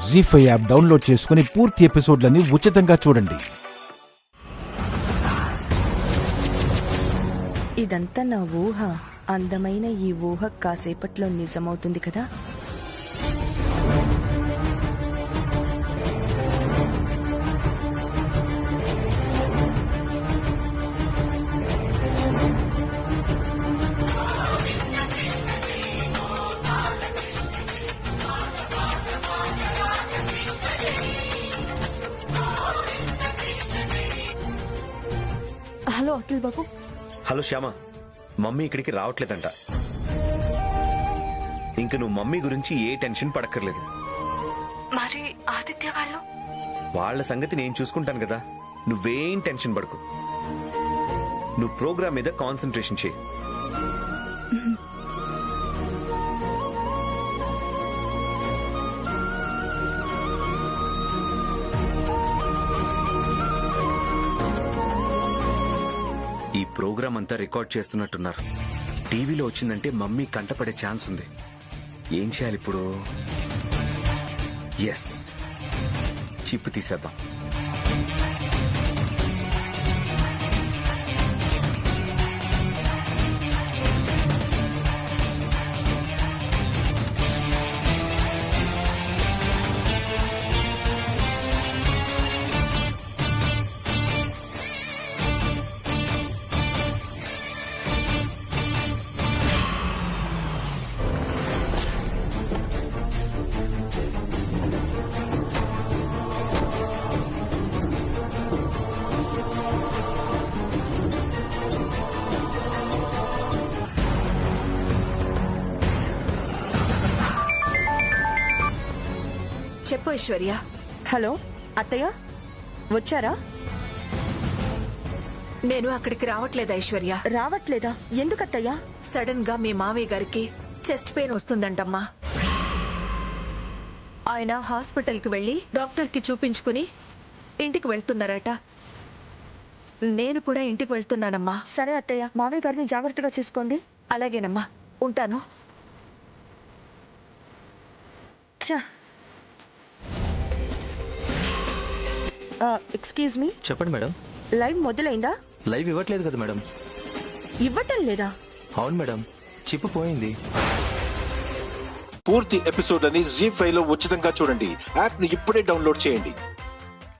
జీ5 app download చేసుకుని పూర్తి ఎపిసోడ్లని ఉచితంగా చూడండి. ఇదంతా నా ఊహ. అందమైన ఈ ఊహ కాసేపట్లో నిజమవుతుంది కదా. హలో అఖిల్ బాబు. హలో శ్యామ, మమ్మీ ఇక్కడికి రావట్లేదంట. ఇంక నువ్వు మమ్మీ గురించి ఏ టెన్షన్ పడక్కర్లేదు. మరి ఆదిత్య వాళ్ళు? వాళ్ళ సంగతి నేను చూసుకుంటాను కదా, నువ్వేం టెన్షన్ పడకు. నువ్వు ప్రోగ్రామ్ మీద కాన్సన్ట్రేషన్ చేయి. ఈ ప్రోగ్రామ్ అంతా రికార్డ్ చేస్తున్నట్టున్నారు. టీవీలో వచ్చిందంటే మమ్మీ కంటపడే ఛాన్స్ ఉంది. ఏం చేయాలి ఇప్పుడు? ఎస్, చిప్పు తీసేద్దాం. చెప్పు ఐశ్వర్య. హలో అత్తయ్య, వచ్చారా? నేను అక్కడికి రావట్లేదు ఐశ్వర్య. రావట్లేదా? ఎందుకత్తయ్యా? సడన్ గా మీ మావయ్య గారికి చెస్ట్ పెయిన్ వస్తుందంటమ్మా. ఆయన హాస్పిటల్ కి వెళ్లి డాక్టర్ కి చూపించుకుని ఇంటికి వెళ్తున్నారట. నేను కూడా ఇంటికి వెళ్తున్నానమ్మా. సరే అత్తయ్య, మామయ్య గారిని జాగ్రత్తగా చూసుకోండి. అలాగేనమ్మా, ఉంటాను. Excuse me. చెప్పండి మేడం. లైవ్ మొదలైందా? లైవ్ ఇవ్వట్లేదు కదా మేడం. ఇవ్వటం లేదా? అవును మేడం, చిప్పు పోయింది. పూర్తి ఎపిసోడ్ అని జీ5 లో ఉచితంగా చూడండి. యాప్ ని ఇప్పుడే డౌన్లోడ్ చేయండి.